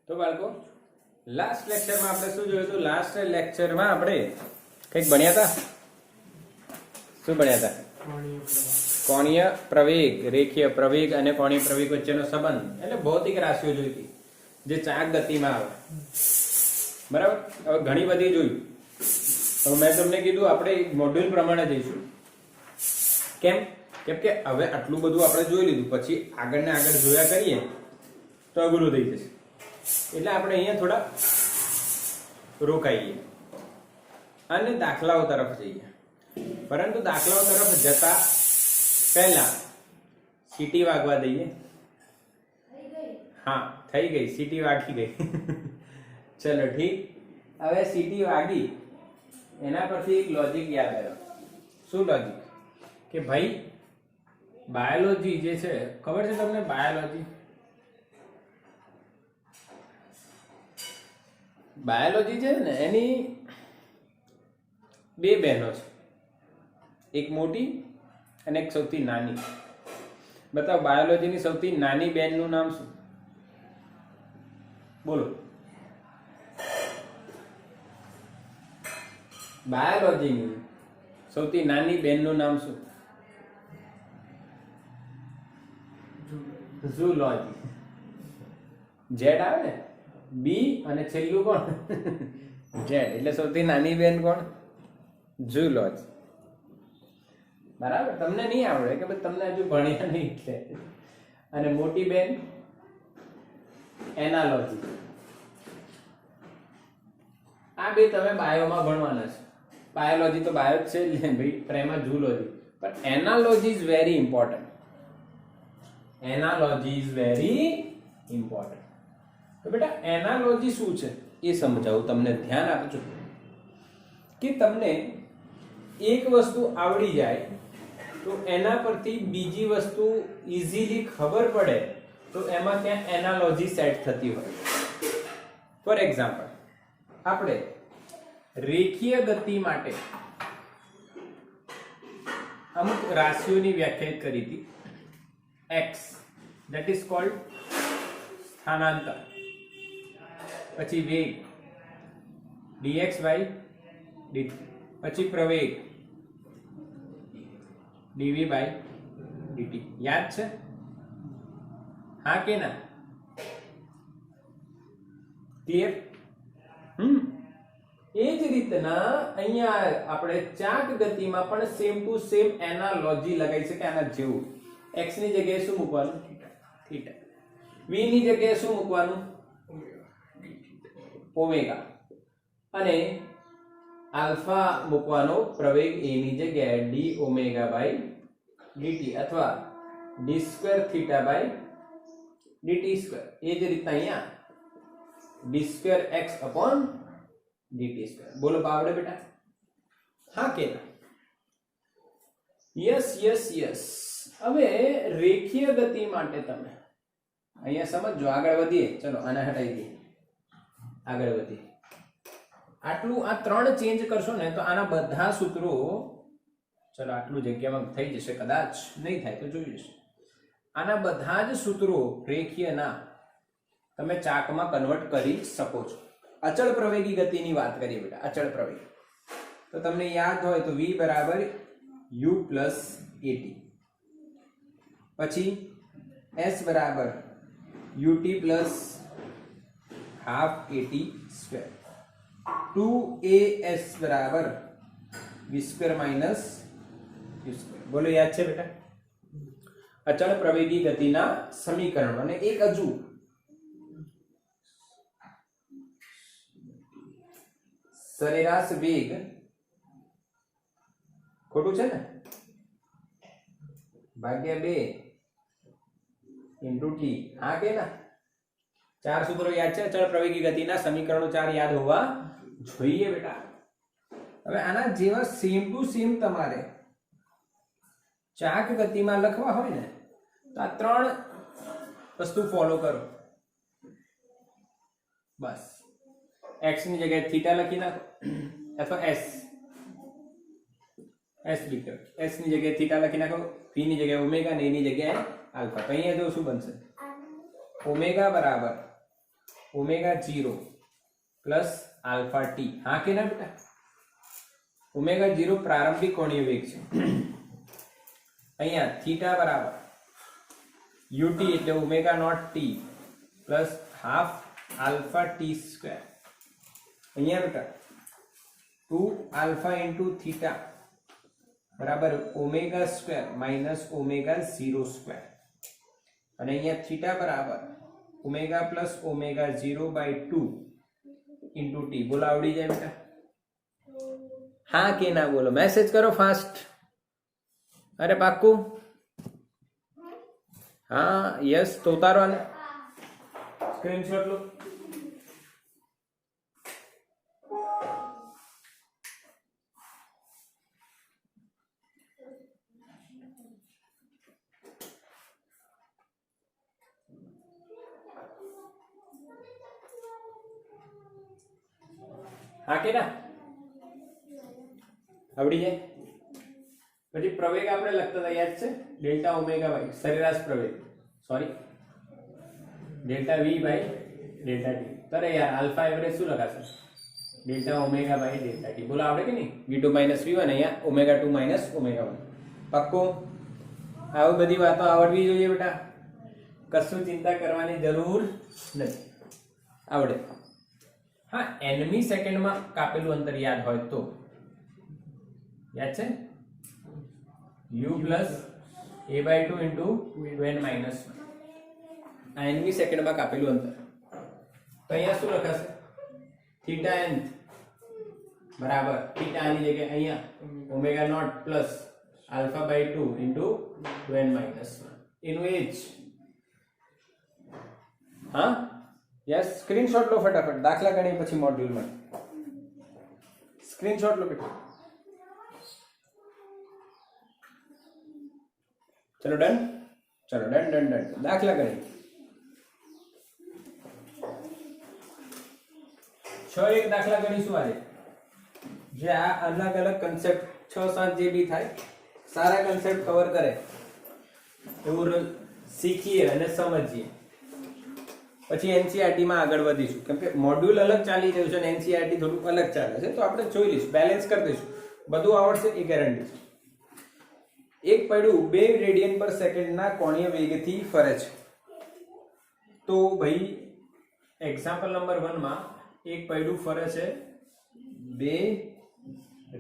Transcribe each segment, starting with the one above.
તો બાળકો લાસ્ટ લેક્ચરમાં આપણે શું જોયું હતું? લાસ્ટ લેક્ચરમાં આપણે કંઈક ભણ્યા હતા. શું ભણ્યા હતા? કોણીય પ્રવેગ, રેખીય પ્રવેગ અને કોણીય પ્રવેગ વચ્ચેનો સંબંધ, એટલે ભૌતિક રાશિઓ જોઈ હતી જે ચાક ગતિમાં આવે. બરાબર. હવે ઘણી બધી જોયું. હવે મેં તમને કીધું આપણે મોડ્યુલ પ્રમાણે જઈશું. કેમ કે હવે આટલું બધું આપણે જોઈ લીધું, પછી આગળ ને આગળ જોયા કરીએ તો અઘરું થઈ જશે. એટલે આપણે અહીંયા થોડા રોકાઈએ અને દાખલાઓ તરફ જઈએ. પરંતુ દાખલાઓ તરફ જતા પહેલા સીટી વાગવા દઈએ. હા, થઈ ગઈ, સીટી વાગી ગઈ. ચલો ઠીક. હવે સીટી વાગી એના પરથી એક લોજિક યાદ આવ્યો. શું લોજિક? કે ભાઈ બાયોલોજી જે છે, ખબર છે તમને? બાયોલોજી છે ને, એની બે બહેનો છે, એક મોટી અને એક સૌથી નાની. બતાવો, બાયોલોજીની સૌથી નાની બહેનનું નામ શું? બોલો. બાયોલોજીની સૌથી નાની બહેનનું નામ શું? ઝૂલોજી. જેડ આવે ને, બી અને છેલ્લું કોણ? જેડ. એટલે સૌથી નાની બેન કોણ? ઝૂલોજી. બરાબર. તમને નહીં આવડે કે તમને હજુ ભણ્યા નહીં એટલે. અને મોટી બેન એનાલોજી. આ બે તમે બાયોમાં ભણવાના છે. બાયોલોજી તો બાયો જ છે ભાઈ, પ્રેમા ઝૂલોજી. પણ analogy is very important. Analogy is very important. તો બેટા એનાલોજી શું છે એ સમજાવું તમને. ધ્યાન આપજો કે તમને એક વસ્તુ આવડી જાય તો એના પરથી બીજી વસ્તુ ઇઝીલી ખબર પડે તો એમાં ત્યાં એનાલોજી સેટ થતી હોય. ફોર એક્ઝામ્પલ, આપણે રેખીય ગતિ માટે અમુક રાશિઓની વ્યાખ્યાયિત કરી હતી. x, that is called સ્થાનાંતર. પછી વેગ dx by dt. પછી પ્રવેગ dv by dt. યાદ છે? હા કે ના? ક્લિયર? એ જ રીતના અહીંયા આપણે ચાક ગતિમાં પણ સેમ ટુ સેમ એનાલોજી લગાવી છે કે આના જેવું. x ની જગ્યાએ શું મૂકવાનું? થીટા. v ની જગ્યાએ શું મૂકવાનું? ઓમેગા. અને આલ્ફા મૂકવાનો પ્રવેગ a ની જગ્યાએ d ઓમેગા બાય dt અથવા d square theta by dt square. એ જ રીતના અહીંયા d square x upon dt square. બોલો આવડે બેટા? હા કે ના? Yes yes yes. હવે રેખીય ગતિ માટે તમે અહીંયા સમજો. આગળ વધીએ. ચલો આને હટાવી દઈએ. આગળ વધીએ. આટલું આ ત્રણ ચેન્જ કરશો ને તો આના બધા સૂત્રો, ચલો આટલું જગ્યામાં થઈ જશે, કદાચ નહીં થાય તો જોઈ જશે. આના બધા જ સૂત્રો રેખીયના તમે ચાકમાં કન્વર્ટ કરી શકો છો. અચળ પ્રવેગી ગતિની વાત કરીએ બેટા. અચળ પ્રવેગ તો તમને યાદ હોય તો v બરાબર u પ્લસ at. પછી s બરાબર ut plus half at square. 2as બરાબર v square minus u square. બોલો યાદ છે બેટા? અચળ પ્રવેગી ગતિના સમીકરણો. અને એક હજુ સરેરાશ વેગ, ખોટું છે ને, ભાગ્યા 2 ઇન્ટુ t. હા કે ના? ચાર સૂત્રો યાદ છે? અચળ પ્રવેગી ગતિના સમીકરણો 4 યાદ હોવા જોઈએ બેટા. હવે આના જેવા સેમ ટુ સેમ તમારે ચાક ગતિમાં લખવા હોય ને તો આ ત્રણ વસ્તુ ફોલો કરો બસ. x ની જગ્યાએ થીટા લખી નાખો અથવા s લીધો. s ની જગ્યાએ થીટા લખી નાખો, v ની જગ્યાએ ઓમેગા અને a ની જગ્યાએ આલ્ફા. તો અહીંયા જો શું બનશે? ઓમેગા બરાબર ओमेगा 0 प्लस अल्फा टी। हाँ के ना बेटा? ओमेगा 0 प्रारंभिक कोणीय वेग છે અહીંયા थीटा बराबर ut એટલે omega naught T plus half alpha T square. અહીંયા बेटा 2 अल्फा इंटू थीटा बराबर omega square minus omega 0 square અને અહીંયા थीटा बराबर omega plus omega 0/2 into T. बोलो आवड़ी जाए बेटा? हाँ के ना बोलो? मैसेज करो फास्ट। अरे पाक्कू? हाँ यस तो उतारो ने स्क्रीनशॉट लो। हाँ के ना आवड़ी जाए? પછી પ્રવેગ આપણે લખતા હતા યાદ છે? ડેલ્ટા ઓમેગા બાય સરેરાશ પ્રવેગ, sorry delta V by delta T. તરે યાર આલ્ફા એવરેજ શું લખાશે? Delta omega by delta T. બોલો આવડે કે નહીં? v2 - v1 અહીંયા ઓમેગા 2 - ઓમેગા 1। પાક્કો? આવી બધી વાતો આવડવી જોઈએ બેટા, કશું ચિંતા કરવાની જરૂર નથી, આવડે। हाँ nમી સેકન્ડમાં કાપેલું અંતર યાદ હોય તો याद है u plus a/2 into 2n minus nमी सेकंड में कापेलू अंतर। तो अहींया शुं लखाशे? थीटा n बराबर थीटा आनी जगह अहींया ओमेगा नॉट प्लस अल्फा/2 इंटू 2n माइनस इनु एज। हाँ यस स्क्रीनशॉट लो फटाफट, दाखला गणी पछी मॉड्यूल में स्क्रीनशॉट लो बेटा। चलो डन, चलो डन डन डन। दाखला गणी 6 दाखला गणीशुं आज जे आ अलग अलग कॉन्सेप्ट 6-7 जे भी थाय सारा कॉन्सेप्ट कवर करे एवुं शीखीए अने समझीए, પછી एनसीईआरटी માં આગળ વધીશું કેમ કે મોડ્યુલ અલગ ચાલી રહ્યું છે અને एनसीईआरटी થોડું અલગ ચાલે છે, તો આપણે જોઈ લઈશું, બેલેન્સ કરી દઈશું, બધું આવડશે એ ગેરંટી છે। એક પૈડું 2 રેડિયન પર સેકન્ડના કોણીય વેગથી ફરે છે। તો ભાઈ એક્ઝામ્પલ નંબર 1 માં એક પૈડું ફરે છે 2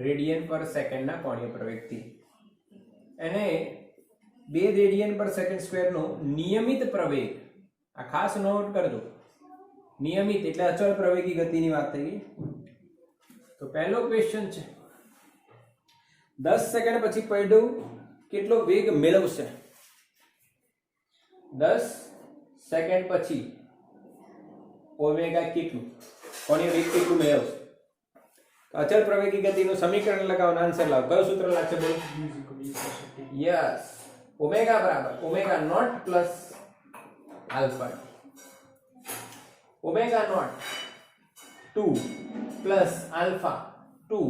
રેડિયન પર સેકન્ડના કોણીય પ્રવેગથી, અને 2 રેડિયન પર સેકન્ડ સ્ક્વેરનો નિયમિત પ્રવેગ, આ ખાસ નોટ કરજો, નિયમિત એટલે અચળ પ્રવેગી ગતિની વાત થઈ ગઈ। તો પહેલો ક્વેશ્ચન છે 10 સેકન્ડ પછી પૈડું કેટલો વેગ મેળવશે? 10 સેકન્ડ પછી ઓમેગા કેટલું કોણીય વેગ કેટલું મેળવશે? અચળ પ્રવેગી ગતિનું સમીકરણ લગાવો, આન્સર લાવો। કયું સૂત્ર લાગશે બોલો? યસ ઓમેગા બરાબર omega not plus alpha omega not 2 plus alpha 2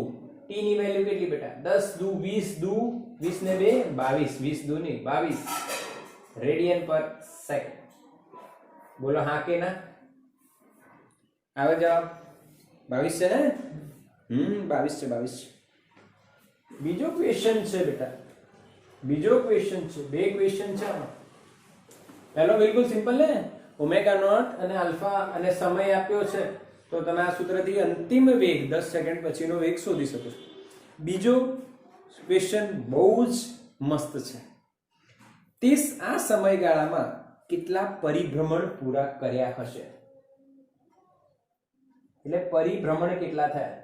T नी वैल्यू કેટલી બેટા? 10 2 20 2 20 ને 2 22 20 2 ની 22 રેડિયન પર સેકન્ડ। બોલો હા કે ના? આવે જવાબ 22 છે ને? 22 છે 22। બીજો ક્વેશ્ચન છે બેટા, બીજો ક્વેશ્ચન છે, બે ક્વેશ્ચન છે આમાં। पहलो बिल्कुल सिंपल है, ओमेगा नॉट અને अल्फा અને समय આપ્યો છે તો તમે આ સૂત્રથી અંતિમ વેગ 10 સેકન્ડ પછીનો વેગ શોધી શકો છો। બીજો ક્વેશ્ચન બહુ જ મસ્ત છે, 30 આ સમયગાળામાં કેટલા પરિભ્રમણ પૂરા કર્યા હશે? એટલે પરિભ્રમણ કેટલા થયા?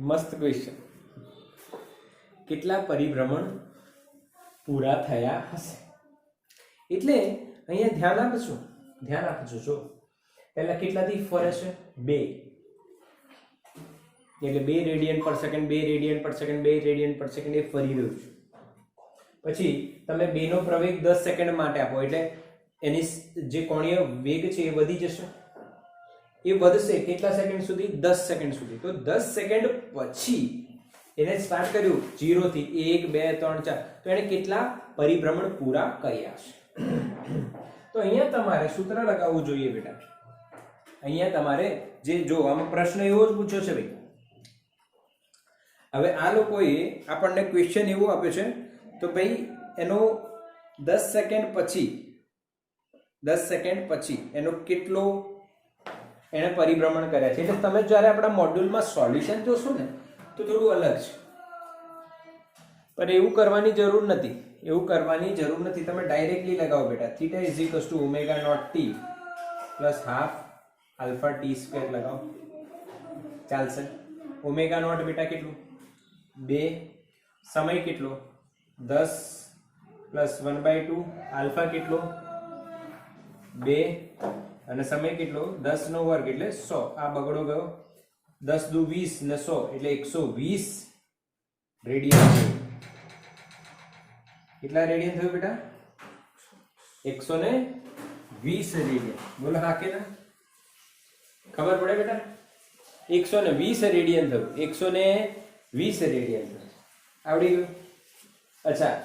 મસ્ત ક્વેશ્ચન, કેટલા પરિભ્રમણ પૂરા થયા હશે? એટલે અહીંયા ધ્યાન આપજો, ધ્યાન આપજો। જો પહેલા કેટલાથી ફરે છે? 2, એટલે 2 રેડિયન પર સેકન્ડ 2 રેડિયન પર સેકન્ડ 2 રેડિયન પર સેકન્ડ એ ફરી રહ્યું છે। પછી તમે 2 નો પ્રવેગ 10 સેકન્ડ માટે આપો એટલે એની જે કોણીય વેગ છે એ વધી જશે, એ વધશે કેટલા સેકન્ડ સુધી? 10 સેકન્ડ સુધી। તો 10 સેકન્ડ પછી એને સ્ટાર્ટ કર્યું 0 થી 1 2 3 4, તો એને કેટલા પરિભ્રમણ પૂરા કર્યા છે. તો અહીંયા તમારે સૂત્ર લગાવવું જોઈએ બેટા. અહીંયા તમારે જે જો આમાં પ્રશ્ન એવો જ પૂછ્યો છે ભાઈ. હવે આ લોકોએ આપણને ક્વેશ્ચન એવું આપ્યો છે તો ભાઈ એનો 10 સેકન્ડ પછી એનો કેટલો એને પરિભ્રમણ કર્યા છે. એટલે તમે જ્યારે આપણા મોડ્યુલમાં સોલ્યુશન જોશો ને તો થોડું અલગ છે, પણ એવું કરવાની જરૂર નથી. તમે ડાયરેક્ટલી લગાવો બેટા. Theta is equals to omega not T plus half alpha T square લગાવો, ચાલશે. ઓમેગા નોટ બેટા કેટલું? 2. સમય કેટલો? 10 પ્લસ 1/2. આલ્ફા કેટલો? 2 અને સમય કેટલો? 10 નો વર્ગ એટલે 100. આ બગડો ગયો. 10 દુ 20 ને 100 એટલે 120 રેડિયન. કેટલા રેડિયન થયું બેટા? 120 રેડિયન. બોલો હા કે ના? ખબર પડે બેટા? 120 રેડિયન થયું. 120 રેડિયન થયું. આવડી ગયું? અચ્છા,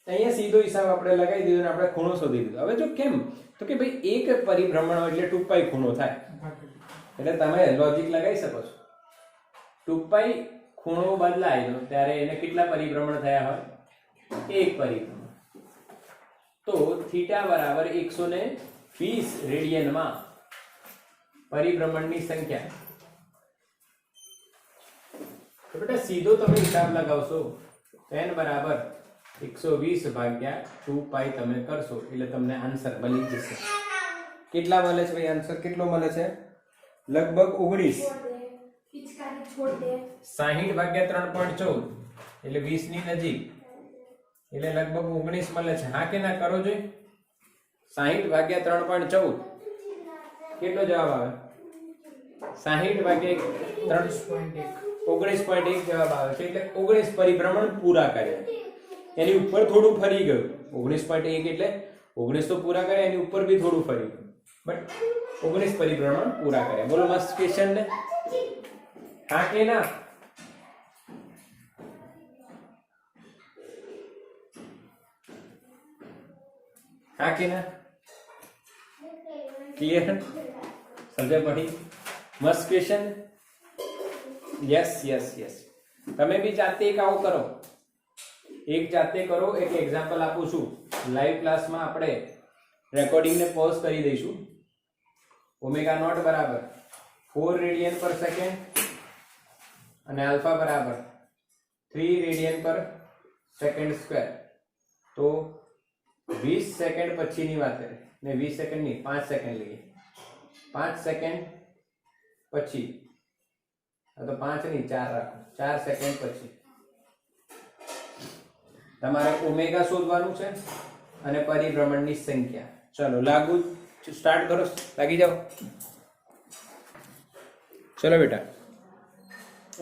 અહીંયા સીધો હિસાબ આપણે લગાવી દીધો અને આપણે ખૂણો શોધી દીધો. હવે જો કેમ તો કે ભાઈ એક પરિભ્રમણ એટલે 2π ખૂણો થાય. એટલે તમે લોજિક લગાવી શકો છો. 2π ખૂણો બદલાય તો ત્યારે એને કેટલા પરિભ્રમણ થયા હોય? એક પરિભ્રમણ. તો થીટા બરાબર 120 રેડિયનમાં પરિભ્રમણની સંખ્યા. તો બેટા સીધો તમે હિસાબ લગાવશો n બરાબર 120 ભાગ્યા 2π તમે કરશો એટલે તમને આન્સર મળી જશે. કેટલા મળે છે ભાઈ? આન્સર કેટલો મળે છે? લગભગ 19. 60 ભાગ્યા 3.14 એટલે 20 ની નજીક, એટલે લગભગ 19 મળે છે. હા કે ના? કરો જોઈએ. 60 ભાગ્યા 3.14 કેટલો જવાબ આવે? 60 ભાગ્યા 19.1 જવાબ આવે છે. એટલે 19 પરિભ્રમણ પૂરા કર્યા. એની ઉપર થોડું ફરી ગયું. 19.1 એટલે 19 તો પૂરા કર્યા, એની ઉપર બી થોડું ફરી ગયું, બટ 19 પરિભ્રમણ પૂરા કર્યા. બોલો મસ્ત ક્વેશ્ચન ને? હા કે ના? હા કે ના? ક્લિયર? સમજ પડી? મસ્ત ક્વેશ્ચન. Yes yes yes. તમે બી જાતે એક આવું કરો. એક જાતે કરો. એક એક્ઝામ્પલ આપું છું. લાઈવ ક્લાસમાં આપણે રેકોર્ડિંગને પોઝ કરી દઈશું. ઓમેગા નોટ બરાબર 4 રેડિયન પર સેકન્ડ અને આલ્ફા બરાબર 3 રેડિયન પર સેકન્ડ સ્ક્વેર. તો 20 સેકન્ડ પછીની વાત કરીએ ને 20 સેકન્ડ નહીં, 5 સેકન્ડ લઈએ. 5 સેકન્ડ પછી, તો 5 નહીં 4 રાખો. 4 સેકન્ડ પછી તમારે ઓમેગા શોધવાનું છે અને પરિભ્રમણની સંખ્યા. ચલો લાગુ સ્ટાર્ટ કરો. લાગી જાઓ. ચલો બેટા,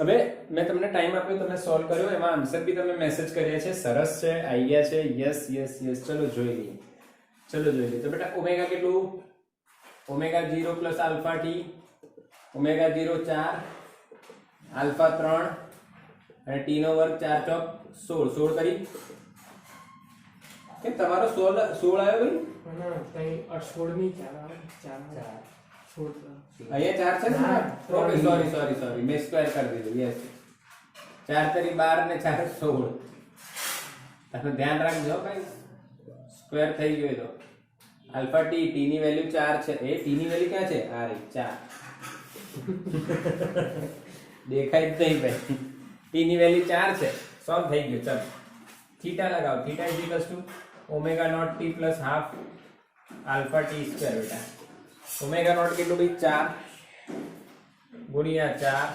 હવે મેં તમને ટાઈમ આપ્યો, તમે સોલ્વ કર્યો. એમાં આન્સર બી તમે મેસેજ કર્યા છે. સરસ છે, આવી ગયા છે. Yes yes yes. ચલો જોઈ લઈએ. તો બેટા ઓમેગા કેટલું? Omega 0 plus alpha T. Omega 0 4, alpha 3 અને ટી નો વર્ગ 4 ચોક 16. 16 કરી. કેમ તમારો 16 આવ્યો ભાઈ? 16 ની 4 અહીંયા 4 છે ને? ઓકે, સોરી મેં સ્ક્વેર કરી દીધું. યસ, 4 તરી 12 ને 4 16. તમે ધ્યાન રાખજો ભાઈ, સ્ક્વેર થઈ ગયો તો. આલ્ફા ટી, ટી ની વેલ્યુ 4 છે. એ ટી ની વેલ્યુ ક્યાં છે? આ રહી 4. દેખાય જ નહીં ભાઈ. ટી ની વેલ્યુ 4 છે. સોલ્વ થઈ ગયું. ચાલો થીટા લગાવો. Theta is equals to omega not T plus half alpha T square. બેટા ઓમેગા નોટ કેટલું ભાઈ? 4 ગુણ્યા 4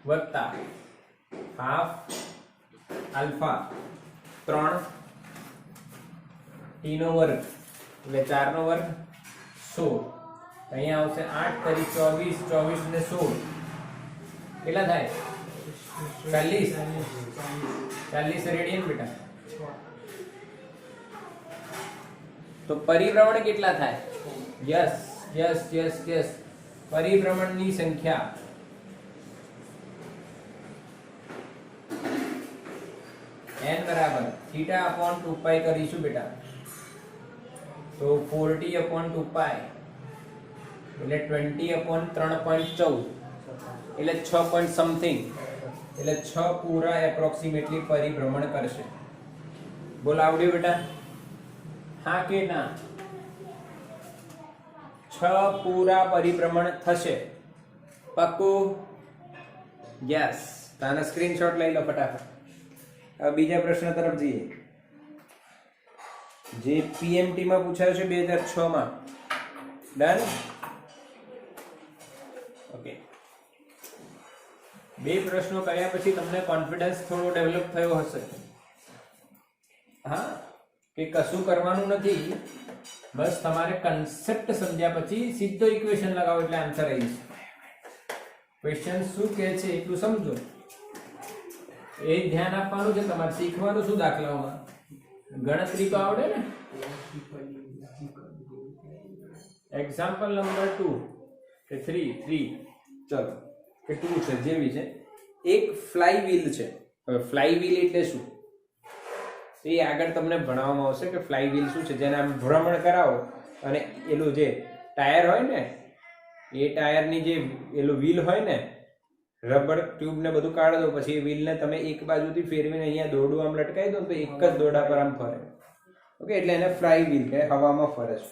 વત્તા હાફ આલ્ફા 3 ટી નો વર્ગ એટલે 4 નો વર્ગ 16. અહીંયા આવશે 8 તરી 24, 24 ને 16 કેટલા થાય? 40 રેડિયન બેટા. તો પરિભ્રમણ કેટલા થાય? Yes yes yes yes. પરિભ્રમણની સંખ્યા n બરાબર θ थीटा अपॉन 2 કરીશું બેટા, તો 40 अपॉन 2 એટલે 20 अपॉन 3.14 એટલે 6 પોઈન્ટ સમથિંગ, એટલે 6 પૂરા એપ્રોક્સિમેટલી પરિભ્રમણ કરશે. બોલ આવડ્યું બેટા? હા કે ના? 6 પૂરા પરિભ્રમણ થશે. પાક્કું? યસ. તાનો સ્ક્રીનશોટ લઈ લો ફટાફટ. હવે બીજા પ્રશ્ન તરફ જઈએ, જે પીએમટી માં પૂછાયો છે 2006 માં. ડન? ઓકે. બે પ્રશ્નો કર્યા પછી તમને કોન્ફિડન્સ થોડો ડેવલપ થયો હશે. હા, કે કશું કરવાનું નથી, બસ તમારે કન્સેપ્ટ સમજ્યા પછી સીધો ઇક્વેશન લગાવો એટલે આન્સર આવી જશે. ક્વેશ્ચન શું કહે છે એટલું સમજો, એ ધ્યાન આપવાનું છે તમારે. શીખવાનું શું દાખલાઓમાં? ગણતરી તો આવડે ને. એક્ઝામ્પલ નંબર 2 કે 3 ચલો કે 2 છે જેવી છે. એક ફ્લાય વ્હીલ છે. હવે ફ્લાય વ્હીલ એટલે શું એ આગળ તમને ભણાવવામાં આવશે કે ફ્લાય વ્હીલ શું છે. જેને આમ ભ્રમણ કરાવો અને એલું જે ટાયર હોય ને, એ ટાયરની જે એલું વ્હીલ હોય ને, રબર ટ્યુબ ને બધું કાઢી દો, પછી એ વ્હીલ ને તમે એક બાજુથી ફેરવીને અહીંયા દોરડું આમ લટકાવી દો તો એક જ દોરડા પર આમ ફરે. ઓકે, એટલે એને ફ્લાય વ્હીલ કહે, હવામાં ફરે છે.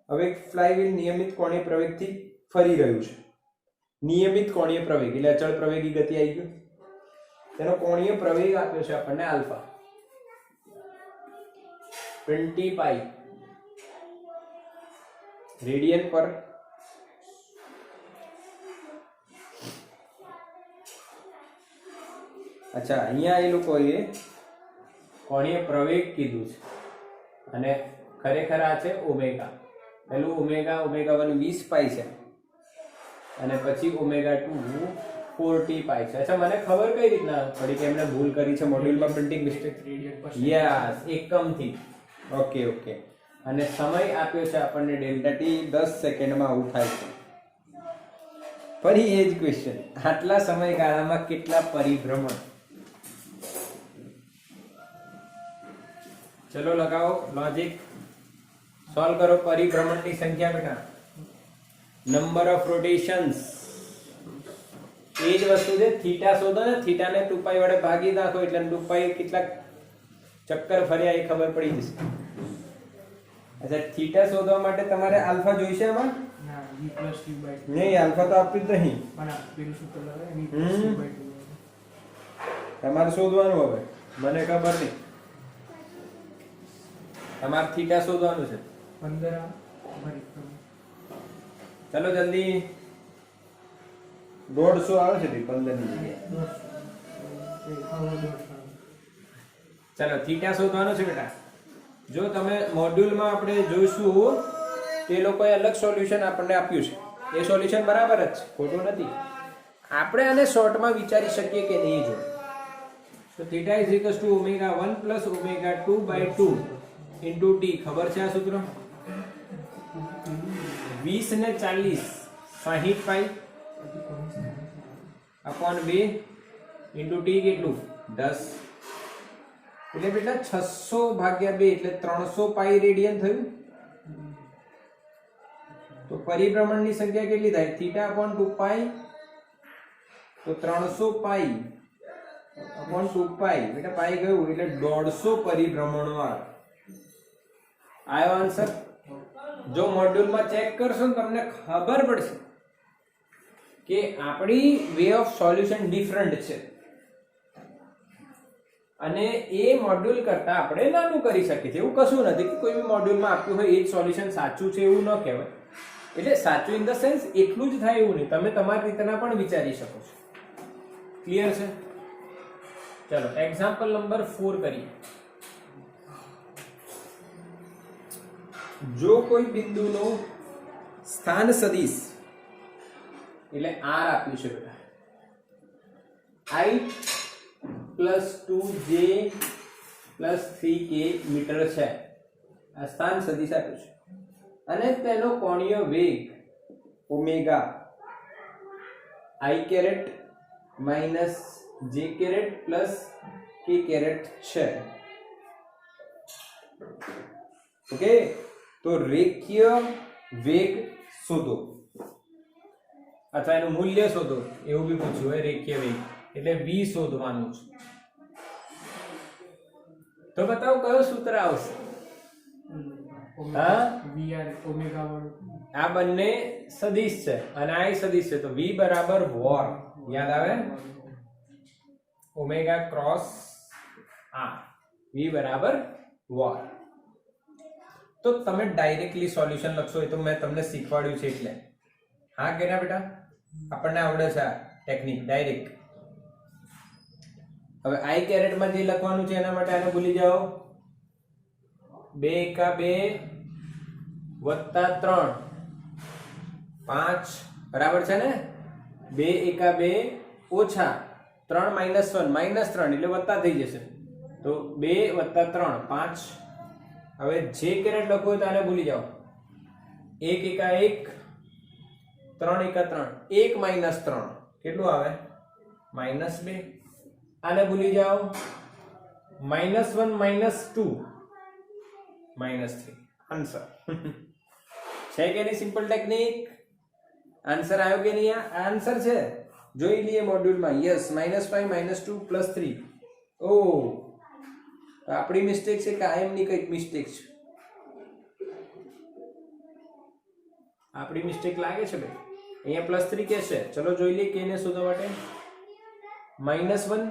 હવે ફ્લાય વ્હીલ નિયમિત કોણીય પ્રવેગથી ફરી રહ્યું છે. નિયમિત કોણીય પ્રવેગ એટલે અચળ પ્રવેગી ગતિ આવી ગયું. તેનો કોણીય પ્રવેગ આપ્યો છે આપણને આલ્ફા 20 પાઈ રેડિયન પર અચ્છા, અહીંયા એ લોકોએ કોણીય પ્રવેગ કીધું છે અને ખરેખર આ છે ઓમેગા. પહેલું ઓમેગા 1 20 પાઈ છે અને પછી ઓમેગા 2 40 પાઈ છે. અચ્છા, મને ખબર કઈ રીતના પડી કે એમને ભૂલ કરી છે મોડ્યુલમાં, પ્રિન્ટિંગ મિસ્ટેક. યસ, એકમથી. Okay okay. અને સમય આપ્યો છે આપણને ડેલ્ટા ટી, 10 સેકન્ડમાં આવું થાય છે. ફરી એ જ ક્વેશ્ચન, આટલા સમયગાળામાં કેટલા પરિભ્રમણ? ચલો લગાવો લોજિક, સોલ્વ કરો. પરિભ્રમણની સંખ્યા બેટા, નંબર ઓફ રોટેશન્સ. એ જ વસ્તુ છે. થીટા શોધો ને, થીટાને 2 પાઈ વડે ભાગી નાખો એટલે 2 પાઈ કેટલા ચક્કર ફર્યા એ ખબર પડી જશે. અચ્છા, થીટા શોધવા માટે તમારે આલ્ફા જોઈશે આમાં? ના, v + t/2. નહીં, આલ્ફા તો આપ્યું જ નહીં. પણ આ પેલું સૂત્ર લગાવે v + t/2. તમારે શોધવાનું. હવે મને ખબર નહીં, તમારે થીટા શોધવાનું છે. 15 પરિભ્રમણ. ચલો જલ્દી. 150 આવે છે 15 ની જગ્યાએ. ચલો થીટા શોધવાનું છે બેટા. જો તમે મોડ્યુલમાં આપણે જોઈશું તે લોકોએ અલગ સોલ્યુશન આપણને આપ્યું છે. એ સોલ્યુશન બરાબર જ છે, ખોટું નથી. આપણે આને શોર્ટમાં વિચારી શકીએ કે નહીં જો. તો theta is equals to omega 1 plus omega 2/2 into T. ખબર છે આ સૂત્ર? 20 ને 40 60 પાઈ अपॉन 2 इंटू टी કેટલું 10. એટલે બેટા 600 ભાગ્યા 2 એટલે 300 પાઈ રેડિયન થયું. તો પરિભ્રમણની સંખ્યા કેટલી થાય? થીટા अपॉन 2 પાઈ, તો 300 પાઈ अपॉन 2 પાઈ. બેટા પાઈ ગયું એટલે 150 પરિભ્રમણો આવ્યો આન્સર. જો મોડ્યુલમાં ચેક કરશો ને તમને ખબર પડશે કે આપણી વે ઓફ સોલ્યુશન ડિફરન્ટ છે અને એ મોડ્યુલ કરતા આપણે નાનું કરી શકીએ છીએ. એવું કશું નથી કે કોઈ બી મોડ્યુલમાં આપ્યું હોય એ જ સોલ્યુશન સાચું છે એવું ન કહેવાય. એટલે સાચું ઇન ધ સેન્સ એટલું જ થાય એવું નહીં, તમે તમારી રીતના પણ વિચારી શકો છો. ક્લિયર છે? ચલો એક્ઝામ્પલ નંબર 4 કરીએ. જો કોઈ બિંદુનો સ્થાન સદિશ એટલે r આપ્યું છે બેટા, i + 2j + 3k મીટર છે. આ સ્થાન સદિશ આપ્યું છે અને તેનો કોણીય વેગ omega i caret - j caret + k caret છે. ઓકે, તો રેખીય વેગ શોધો અથવા એનું મૂલ્ય શોધો એવું બી પૂછ્યું હોય. રેખીય વેગ એટલે v શોધવાનું છે. તો બતાવો કયો સૂત્ર આવશે? હા, VR ઓમેગા વાળું. આ બંને સદિશ છે અને આ સદિશ છે, તો v બરાબર વોર. યાદ આવે? ઓમેગા ક્રોસ r, v બરાબર વોર. તો તમે ડાયરેક્ટલી સોલ્યુશન લખશો એ તો મેં તમને શીખવાડ્યું છે એટલે. હા કે ના બેટા? આપણને આવડે છે આ ટેકનિક ડાયરેક્ટ. હવે i કેરેટ માં જે લખવાનું છે એના માટે આને ભૂલી જાઓ. 2 એકા 2 વત્તા 3 5 બરાબર છે ને? 2 એકા 2 ઓછા 3 માઇનસ 1 માઇનસ 3 એટલે વત્તા થઈ જશે. તો 2 વત્તા 3 5. હવે જે કેરેટ લખવું હોય તો આને ભૂલી જાઓ. 1 એકા 1 3 એકા 3 1 માઇનસ 3 કેટલું આવે? માઇનસ 2. આને ભૂલી જાઓ. Minus 1 minus 2 minus 3. આન્સર છે કે નહીં? Simple technique. આન્સર આવ્યો કે નહીં? આ આન્સર છે, જોઈ લઈએ મોડ્યુલમાં. યસ, -5 -2 +3. ઓ, તો આપણી મિસ્ટેક છે કે આઈએમની કઈક મિસ્ટેક છે? આપણી મિસ્ટેક લાગે છે ભાઈ. અહીંયા +3 કે છે, ચલો જોઈ લઈએ કે ને શોધવા માટે. -1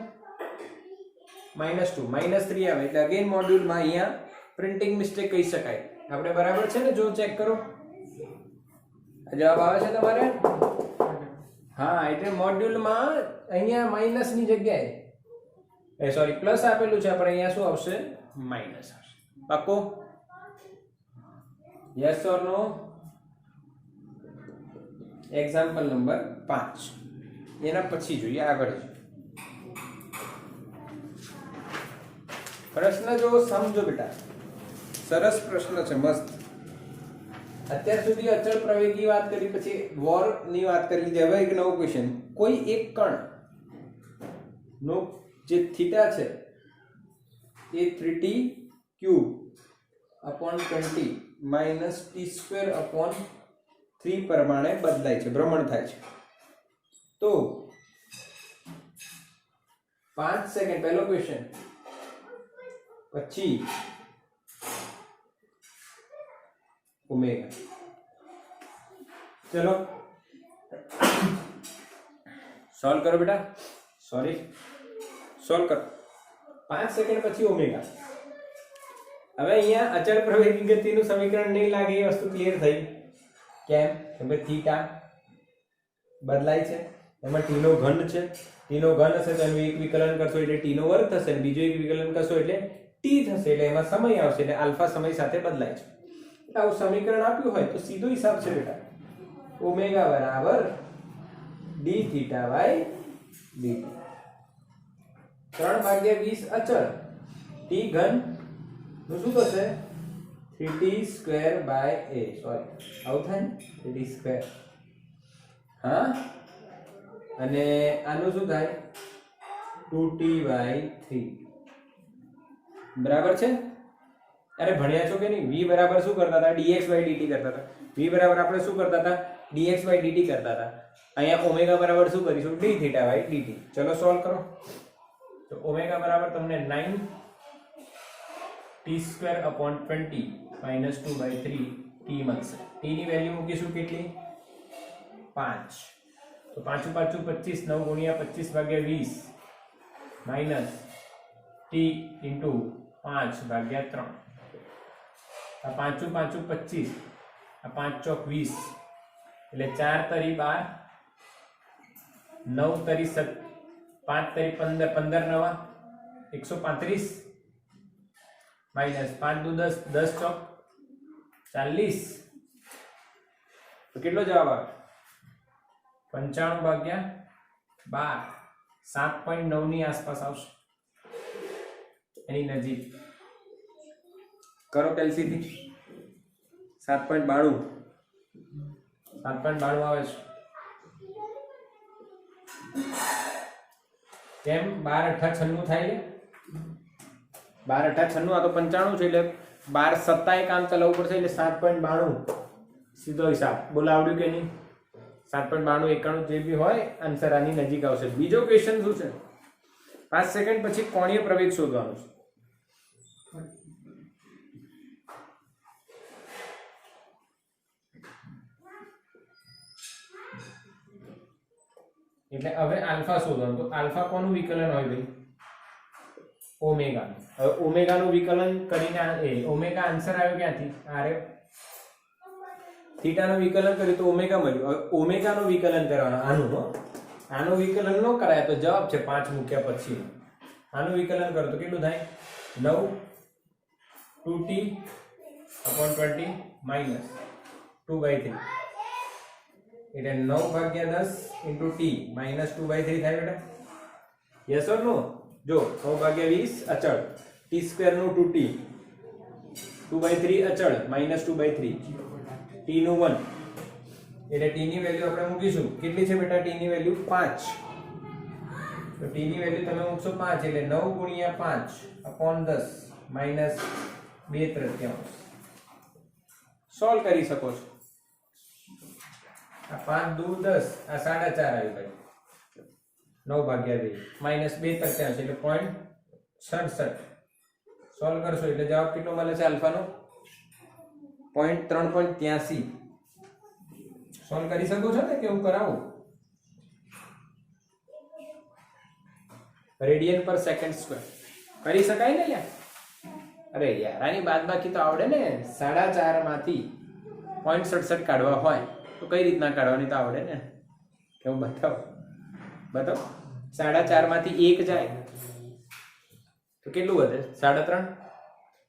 -2 -3 આવે એટલે અગેન મોડ્યુલમાં અહીંયા પ્રિન્ટિંગ મિસ્ટેક કહી શકાય. આપણે બરાબર છે ને? જો ચેક કરો, જવાબ આવે છે તમારે? હા, એટલે મોડ્યુલમાં અહીંયા માઇનસ ની જગ્યાએ સોરી પ્લસ આપેલું છે, પણ અહીંયા શું આવશે? માઇનસ આવશે. પાક્કો? Yes or no? Example number 5. એના પછી જોઈએ આગળ. પ્રશ્ન જો સમજો બેટા, સરસ પ્રશ્ન છે, મસ્ત. અત્યાર સુધી અચળ પ્રવેગની વાત કરી, પછી વોર ની વાત કરી લીધી. હવે એક નવો ક્વેશ્ચન. કોઈ એક કણ નો જે થીટા છે એ 3t cube upon 20 minus T square upon 3 પ્રમાણે બદલાય છે, ભ્રમણ થાય છે. તો 5 સેકન્ડ પહેલો ક્વેશ્ચન, પછી ઓમેગા. ચલો સોલ્વ કરો બેટા. સોરી, સોલ્વ કરો. 5 સેકન્ડ પછી ઓમેગા. હવે અહીંયા અચળ પ્રવેગી ગતિનું સમીકરણ નહીં લાગે એ વસ્તુ ક્લિયર થઈ. કેમ? કેમ કે થીટા બદલાય છે, એમાં t નો ઘન છે. t નો ઘન હશે તો એનું એક વિકલન કરશો એટલે t નો વર્ગ થશે, અને બીજો એક વિકલન કરશો એટલે t થશે, એટલે એમાં સમય આવશે, એટલે આલ્ફા સમય સાથે બદલાય છે. આવું સમીકરણ આપ્યું હોય તો સીધો હિસાબ છે બેટા. ઓમેગા બરાબર d થીટા બાય dt. 3/20 અચળ t ઘન નું શું થશે? 3t square by a. Sorry, આવું થાય ને? 3t square. હા, અને આનું શું થાય? 2t by 3. બરાબર છે? અરે ભણ્યા છો કે નહીં? v બરાબર શું કરતા હતા? dx by dt કરતા હતા. v બરાબર આપણે શું કરતા હતા? dx by dt કરતા હતા. અહીંયા ઓમેગા બરાબર શું કરીશું? d theta by dt. ચલો સોલ્વ કરો. તો ઓમેગા બરાબર તમને 9 t square upon 20 minus 2 by 3 t મળશે. t ની વેલ્યુ મૂકીશું કેટલી? 5. તો 5 5 25, 9 ગુણ્યા 25 ભાગ્યા 20 માઇનસ t ઇન્ટુ 5 ભાગ્યા 3. આ 5 5 25, આ 5 ચોક 20, એટલે 4 તરી 12, 9 તરી 7, 5 તરી 15, 15 નવા 135 માઇનસ 5 દુ 10, 10 ચોક 40. તો કેટલો જવાબ આવે? 95 ભાગ્યા 12, 7.9 ની આસપાસ આવશે, એની નજીક. કરો કેલ્સીથી. 7.92 આવે છે. કેમ? 12 8 96 થાય છે. 12 8 96, આ તો 95 છે, એટલે 12 સત્તાએ કામ ચલાવવું પડશે એટલે 7.92 સીધો હિસાબ. બોલો આવડ્યું કે નહીં? 7.92 91 જે બી હોય આન્સર આની નજીક આવશે. બીજો ક્વેશ્ચન શું છે? 5 સેકન્ડ પછી કોણીય પ્રવેગ શોધવાનો છે. એટલે હવે આલ્ફા શોધવાનું. તો આલ્ફા કોનું વિકલન હોય ભાઈ? ઓમેગા. હવે ઓમેગા નું વિકલન કરીને ઓમેગા આન્સર આવ્યો ક્યાંથી? આરે થીટા નું વિકલન કર્યું તો ઓમેગા મળ્યું. હવે ઓમેગા નું વિકલન કરવાનું. આનું વિકલન ન કરાય તો જવાબ છે 5 મૂક્યા પછી. આનું વિકલન કરો તો કેટલું થાય? 9 2t upon 20 minus 2/3 એટલે 9/10 into t minus 2/3 થાય બેટા. યસ ઓર નો? જો 9/20 અચળ, t સ્ક્વેર નું 2t, 2/3 અચળ minus 2/3, t નું 1 એટલે t ની વેલ્યુ આપણે મૂકીશું. કેટલી છે બેટા t ની વેલ્યુ? 5. તો t ની વેલ્યુ તમે મૂકશો 5 એટલે 9 ગુણ્યા 5 upon 10 minus 2/3 સોલ્વ કરી શકો છો. આ 5 દૂર 10, આ 4.5 આવી ભાઈ. 9/2 minus 2/3 એટલે 0.67. સોલ્વ કરશો એટલે જવાબ કેટલો મળે છે આલ્ફાનો? 0.383. સોલ્વ કરી શકો છો ને કે હું કરાવું? રેડિયન પર સેકન્ડ સ્ક્વેર કરી શકાય ને યાર? અરે યાર આની બાદબાકી તો આવડે ને. 4.5 માંથી 0.67 કાઢવા હોય તો કઈ રીતના કાઢવાની તો આવડે ને. કેવું બતાવો? 4.5 માંથી 1 જાય તો કેટલું વધે? 3.5.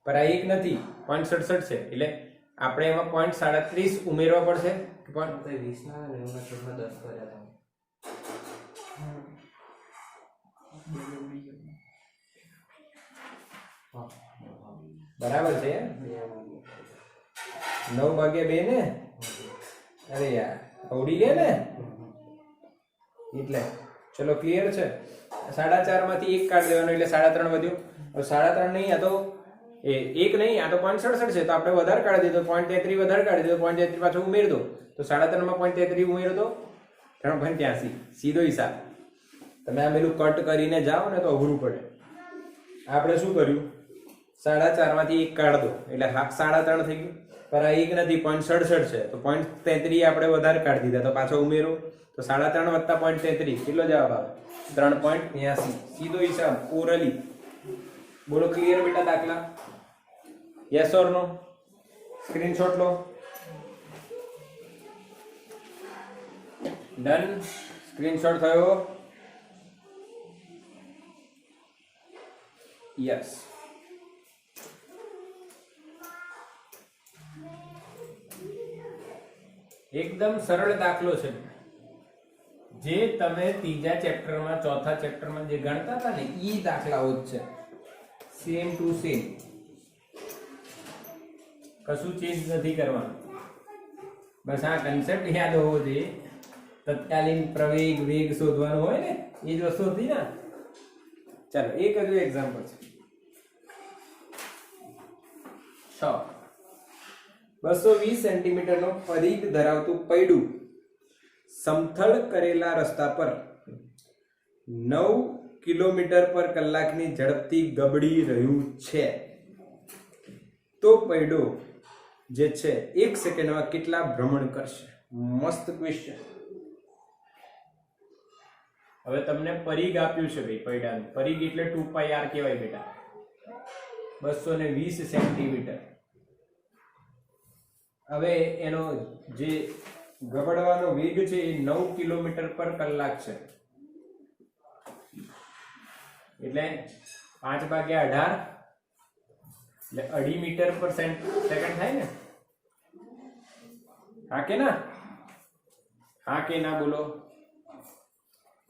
પર આ 1 નથી, 0.67 છે એટલે આપણે એમાં 0.37 ઉમેરવા પડશે. 20 ના 10 કર્યા બરાબર છે. 9/2 ને? અરે યાર આવડી ગયા ને એટલે ચલો ક્લિયર છે. 4.5 માંથી 1 કાઢી દેવાનો એટલે 3.5 વધ્યો. હવે 3.5 નહીં, આ તો 1 નહીં, આ તો 0.67 છે તો આપણે વધારે કાઢી દીધો, 0.33 વધારે કાઢી દીધો, 0.33 પાછો ઉમેરી દો તો 3.5 માં 0.33 ઉમેરો તો 3.83 સીધો હિસાબ. તમે આ પેલું કટ કરીને જાઓ ને તો અઘરું પડે. આપણે શું કર્યું? 4.5 માંથી 1 કાઢ દો એટલે 3.5 થઈ ગયું. પર આ 1 નથી, 0.67 છે તો 0.33 આપણે વધારે કાઢી દીધા તો પાછો ઉમેરો તો 3.5 વત્તા 0.33 કેટલો જવાબ આવે? 3.83 સીધો હિસાબ ઓરલી. બોલો ક્લિયર બેટા દાખલા? Yes or no? સ્ક્રીનશોટ લો. ડન. સ્ક્રીનશોટ થયો? યસ. એકદમ સરળ દાખલો છે જે તમે ત્રીજા ચેપ્ટરમાં, ચોથા ચેપ્ટરમાં જે ગણતા હતા ને એ દાખલાઓ જ છે. સેમ ટુ સેમ, કશું ચેન્જ નથી કરવાનું. બસ આ કન્સેપ્ટ યાદ હોવો જોઈએ. તત્કાલીન પ્રવેગ વેગ શોધવાનો હોય ને એ જ વસ્તુ હતી ને. ચાલો એક હજુ એક્ઝામ્પલ છે. 220 સેન્ટીમીટરનો પરિઘ ધરાવતું પૈડું સમથળ કરેલા રસ્તા પર 9 કિલોમીટર પર કલાકની ઝડપથી ગબડી રહ્યું છે. તો પૈડો જે છે 1 સેકન્ડમાં કેટલા ભ્રમણ કરશે? મસ્ત ક્વેશ્ચન. હવે તમને પરિઘ આપ્યું છે ભાઈ પૈડાનું. પરિઘ એટલે 2πr કહેવાય બેટા. 220 સેન્ટીમીટર. હવે એનો જે ગબડવાનો વેગ છે એ 9 કિલોમીટર પર કલાક છે એટલે 5/18 એટલે 2.5 મીટર પર સેકન્ડ થાય ને. હા કે ના? હા કે ના બોલો?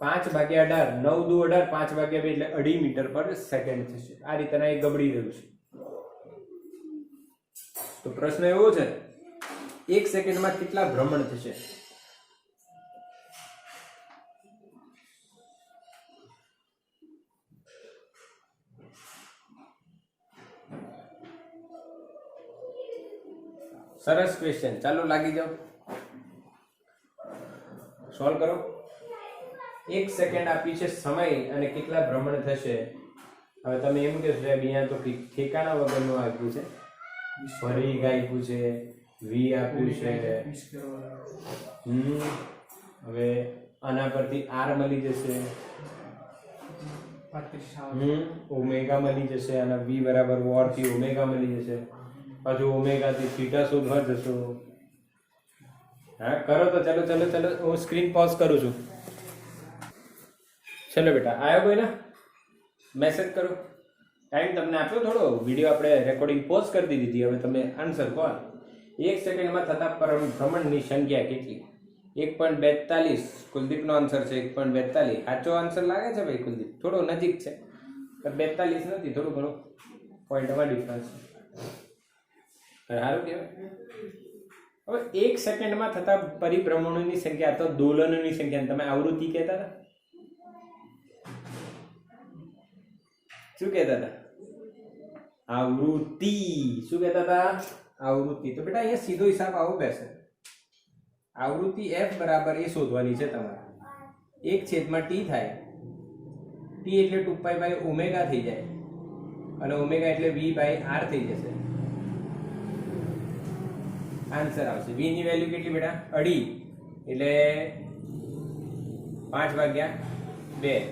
5/18, 9 દુ 18, 5/2 એટલે 2.5 મીટર પર સેકન્ડ થશે. આ રીતના એ ગબડી રહ્યું છે. તો પ્રશ્ન એવો છે 1 સેકન્ડમાં કેટલા ભ્રમણ થશે? સરસ ક્વેશ્ચન, ચાલો લાગી જાઓ, સોલ્વ કરો. 1 સેકન્ડ આપી છે સમય અને કેટલા ભ્રમણ થશે. હવે તમે એમ કહેશો સાહેબ અહીંયા તો ઠેકાણા વગરનું આપ્યું છે, ફરી આપ્યું છે, વી આપ્યું છે. 20 કરોડ. હવે આના પરથી આર મળી જશે, 35 આવે. ઓમેગા મળી જશે, અને વી બરાબર વોર થી ઓમેગા મળી જશે. પાછું ઓમેગા થી થીટા શોધવા જશો. હા કરો તો, ચલો ચલો ચલો, હું સ્ક્રીન પોઝ કરું છું. ચલો બેટા, આવ્યો કોઈને મેસેજ કરો. ટાઈમ તમને આપ્યો થોડો, વિડીયો આપણે રેકોર્ડિંગ પોઝ કરી દીધી. હવે તમે આન્સર કહો. 1 સેકન્ડમાં થતા ભ્રમણની સંખ્યા કેટલી? 1.42. કુલદીપનો આન્સર છે 1.42. સાચો આન્સર લાગે છે ભાઈ કુલદીપ? થોડો નજીક છે, પણ 42 નથી, થોડું ઘણું પોઈન્ટમાં ડિફરન્સ છે. સારું કહેવાય. હવે 1 સેકન્ડમાં થતા પરિભ્રમણોની સંખ્યા, તો દોલનોની સંખ્યા તમે આવૃત્તિ કહેતા હતા. શું કહેતા હતા? આવૃત્તિ. શું કહેતા હતા? આવૃત્તિ. તો બેટા અહીંયા સીધો હિસાબ આવો બેસે. આવૃત્તિ f બરાબર એ શોધવાની છે તમારે. 1/t થાય. t એટલે 2π/ω થઈ જાય, અને ω એટલે v/r થઈ જશે. આન્સર આવશે. v ની વેલ્યુ કેટલી બેટા? 2.5 એટલે 5/2.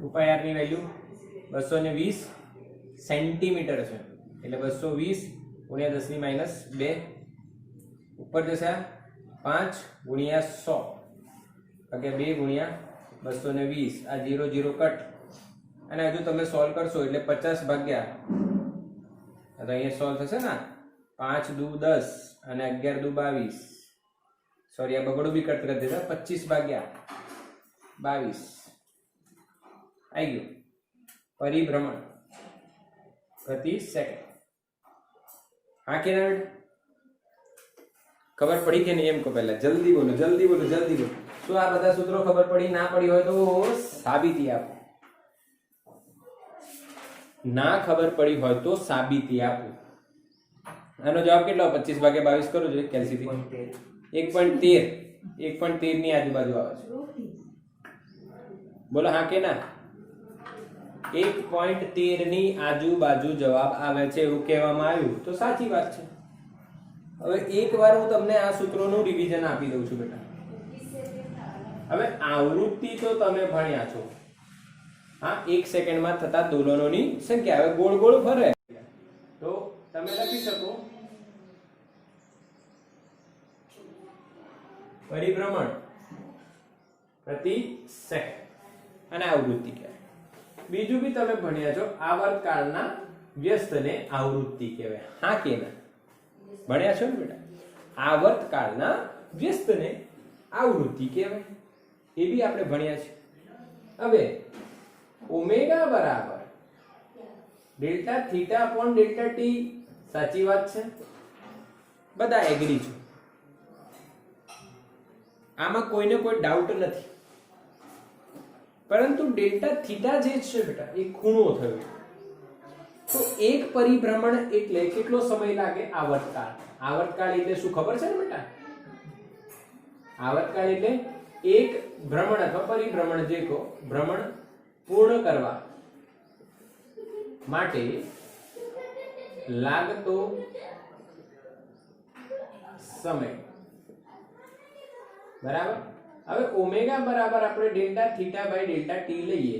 2πr ની વેલ્યુ 220 સેન્ટીમીટર છે, એટલે 220 ગુણ્યા 10⁻². ઉપર જશે 5 ગુણ્યા 100, એટલે 2 ગુણ્યા 220. આ 0 0 કટ, અને હજુ તમે સોલ્વ કરશો એટલે 50/, તો અહીંયા સોલ્વ થશે ને. 5 દુ 10 અને 11 દુ 22. સોરી, આ બગડું બી કટ કરી દેતા. 25/22 આવી ગયું પરિભ્રમણ પ્રતિ સેકન્ડ. હા કે ના? ખબર પડી કે નહીં એમ કહો પહેલા. જલ્દી બોલો, જલ્દી બોલો, જલ્દી બોલો. શું આ બધા સૂત્રો ખબર પડી? ના પડી હોય તો સાબિતી આપો. ના ખબર પડી હોય તો સાબિતી આપો. આનો જવાબ કેટલો? 25/22 કરો જોઈએ કેલ્સીથી. 1.13. 1.13 ની આજુબાજુ આવે છે. બોલો હા કે ના? 1.13 ની આજુબાજુ જવાબ આવે છે એવું કહેવામાં આવ્યું, તો સાચી વાત છે. હવે એકવાર હું તમને આ સૂત્રોનું રિવિઝન આપી દઉં છું બેટા. હવે આવૃત્તિ તો તમે ભણ્યા છો. હા, 1 સેકન્ડમાં થતા દોલનોની સંખ્યા. હવે ગોળ ગોળ ફરે તો તમે લખી શકો પરિભ્રમણ પ્રતિ સેકન્ડ, અને આવૃત્તિ કહેવાય. બીજું બી તમે ભણ્યા છો, આવર્તકાળના વ્યસ્તને આવૃત્તિ કહેવાય. હા કે ના? ભણ્યા છો ને બેટા? આવર્તકાળના વ્યસ્તને આવૃત્તિ કહેવાય, એ બી આપણે ભણ્યા છે. હવે ઓમેગા બરાબર delta theta upon delta T, સાચી વાત છે, બધા એગ્રી છો. આમાં કોઈને કોઈ ડાઉટ નથી. પરંતુ ડેલ્ટા થીટા જે છે બેટા, એ ખૂણો થયો. તો એક પરિભ્રમણ એટલે કેટલો સમય લાગે? આવર્તકાળ. આવર્તકાળ એટલે શું ખબર છે ને બેટા? આવર્તકાળ એટલે એક ભ્રમણ અથવા પરિભ્રમણ, જે કહો, ભ્રમણ પૂર્ણ કરવા માટે લાગતો સમય. બરાબર. હવે ઓમેગા બરાબર આપણે delta theta by delta T લઈએ,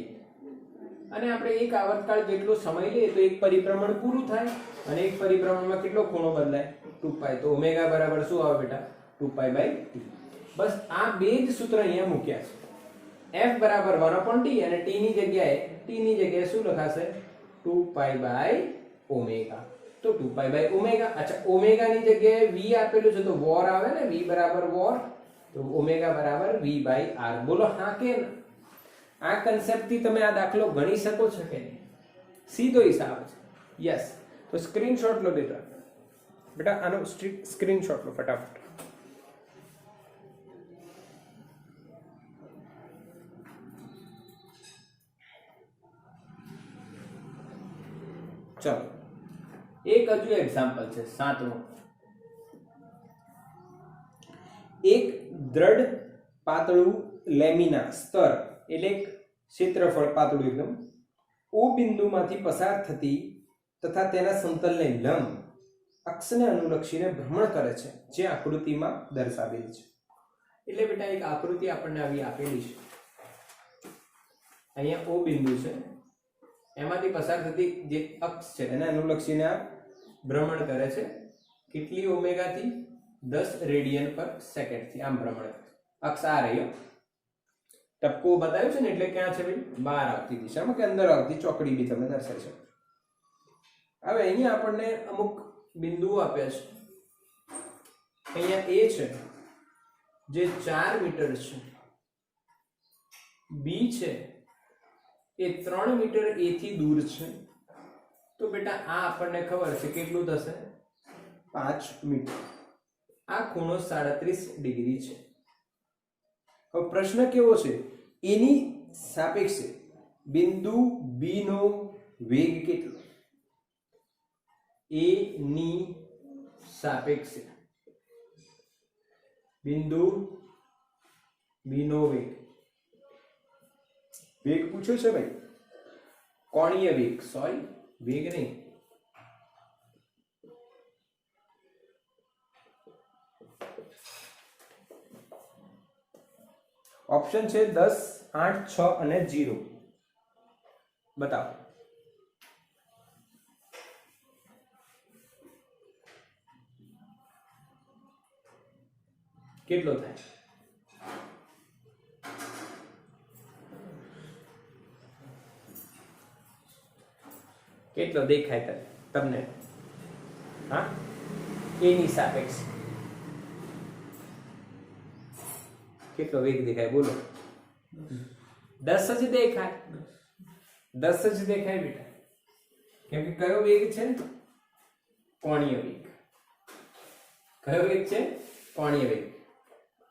અને આપણે એક આવર્તકાળ જેટલો સમય લઈએ તો એક પરિભ્રમણ પૂરું થાય, અને એક પરિભ્રમણમાં કેટલો ખૂણો બદલાય? 2π. તો ઓમેગા બરાબર શું આવે બેટા? 2π/t. બસ આ બે જ સૂત્ર અહીંયા મૂક્યા છે. f બરાબર 1/t, અને t ની જગ્યાએ શું લખાશે? 2π/ω. તો 2π/ω. અચ્છા, ઓમેગા ની જગ્યાએ v આપેલું છે તો વોર આવે ને, v બરાબર વોર, તો ઓમેગા બરાબર v/r. બોલો હા કે ના? આ કન્સેપ્ટ થી તમે આ દાખલો ગણી શકો છો કે નહીં? સીધો હિસાબ છે. યસ. તો સ્ક્રીનશોટ લો બેટા. આનો સ્ક્રીનશોટ લો ફટાફટ. ચલો, એક હજુ એક્ઝામ્પલ છે, 7મો. એક દ્રઢ પાતળું લેમિના સ્તર એટલે એક ક્ષેત્રફળ પાતળું એકદમ ઓ બિંદુમાંથી પસાર થતી તથા તેના સમતલને લંબ અક્ષને અનુલક્ષીને ભ્રમણ કરે છે, જે આકૃતિમાં દર્શાવેલ છે. એટલે બેટા એક આકૃતિ આપણને આવી આપેલી છે. અહીંયા ઓ બિંદુ છે, એમાંથી પસાર થતી જે અક્ષ છે એને અનુલક્ષીને આ ભ્રમણ કરે છે. કેટલી ઓમેગાથી? 10 રેડિયન પર સેકન્ડથી આમ ભ્રમણ કરે. અક્ષ આ રહ્યો, ટપકો બતાવ્યું છે ને, એટલે ક્યાં છે ભાઈ? બહાર આવતી દિશામાં કે અંદર આવતી ચોકડી બી તમે દર્શાવી શકો. હવે અહીંયા આપણને અમુક બિંદુઓ આપ્યા છે. અહીંયા એ છે જે 4 મીટર છે, બી છે એ 3 મીટર એ થી દૂર છે. તો બેટા આ આપણને ખબર છે કેટલું થશે? 5 મીટર. આ ખૂણો 37 ડિગ્રી છે. હવે પ્રશ્ન કેવો છે? એની સાપેક્ષે બિંદુ બી નો વેગ કેટલો? એ ની સાપેક્ષે બિંદુ બી નો વેગ પૂછ્યો છે ભાઈ, કોણીય વેગ, સોરી વેગ નહીં. ઓપ્શન છે 10, 8, 6 અને 0. બતાવો. કેટલો થાય? કેટલો દેખાય તમને? હા, એની સાપેક્ષ કેટલો વેગ દેખાય? બોલો. 10 જ દેખાય. 10 જ દેખાય બેટા, કેમ કે કયો વેગ છે? કોણીય વેગ. કયો વેગ છે? કોણીય વેગ.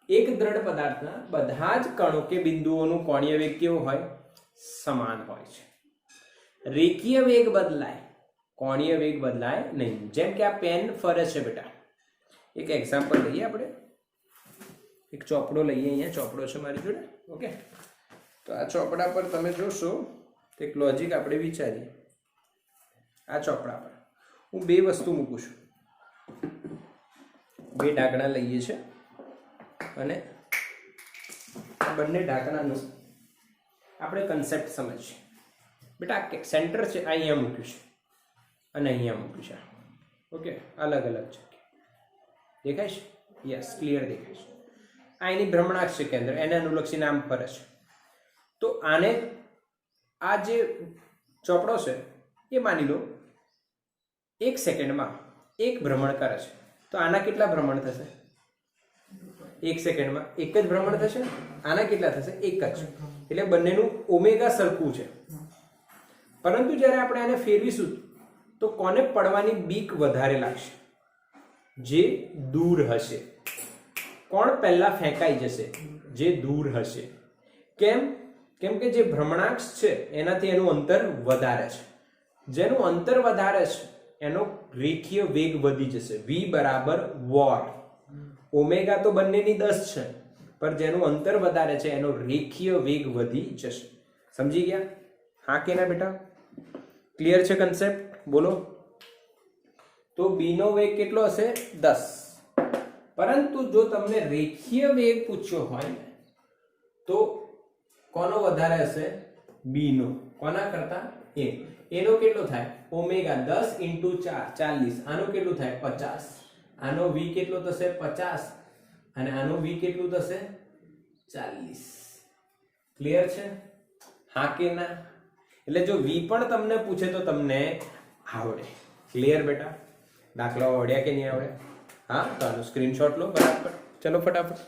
એક દ્રઢ પદાર્થના બધા જ કણો કે બિંદુઓનું કોણીય વેગ કેવો હોય? સમાન હોય છે. રેખીય વેગ બદલાય, કોણીય વેગ બદલાય નહીં. જેમ કે આ પેન ફરે છે બેટા. એક એક્ઝામ્પલ લઈએ આપણે. એક ચોપડો લઈએ. અહીંયા ચોપડો છે મારી જોડે. ઓકે, તો આ ચોપડા પર તમે જોશો તો એક લોજિક આપણે વિચારીએ. આ ચોપડા પર હું બે વસ્તુ મૂકું છું. બે ઢાંકણા લઈએ છીએ અને આ બંને ઢાંકણાનું આપણે કન્સેપ્ટ સમજીએ. બેટા આ સેન્ટર છે, આ અહીંયા મૂક્યું છે અને અહીંયા મૂક્યું છે. ઓકે, અલગ અલગ છે. દેખાય છે? યસ, ક્લિયર દેખાય છે. આ એની ભ્રમણાક્ષ છે કેન્દ્ર, એને અનુલક્ષીને આમ ફરે છે. તો આને આ જે ચોપડો છે એ માની લો 1 સેકન્ડમાં એક ભ્રમણ કરે છે. તો આના કેટલા ભ્રમણ થશે? 1 સેકન્ડમાં એક જ ભ્રમણ થશે. આના કેટલા થશે? એક જ. એટલે બંનેનું ઓમેગા સરખું છે. પરંતુ જ્યારે આપણે આને ફેરવીશું તો કોને પડવાની બીક વધારે લાગશે? જે દૂર હશે. કોણ પહેલા ફેંકાઈ જશે? જે દૂર હશે. કેમ? કેમ કે જે ભ્રમણાક્ષ છે એનાથી એનું અંતર વધારે છે. જેનું અંતર વધારે છે એનો રેખીય વેગ વધી જશે. v બરાબર વોટ. ઓમેગા તો બંનેની 10 છે, પણ જેનું અંતર વધારે છે એનો રેખીય વેગ વધી જશે. સમજી ગયા? હા કે ના બેટા? ક્લિયર છે કન્સેપ્ટ? બોલો. તો બી નો વેગ કેટલો હશે? 10. પરંતુ જો તમને રેખીય વેગ પૂછ્યો હોય તો કોનો વધારે હશે? બી નો. કોના કરતા? એ. એનો કેટલો થાય? ઓમેગા 10 × 4 40. આનો કેટલું થાય? 50. આનો v કેટલો થશે? 50. અને આનો v કેટલું થશે? 40. ક્લિયર છે? હા કે ના? એટલે જો v પણ તમને પૂછે તો તમને આવડે. ક્લિયર બેટા? દાખલાઓ આવડ્યા કે નહીં આવડે? હા, તો આનો સ્ક્રીનશોટ લો બરાબર. ચલો ફટાફટ.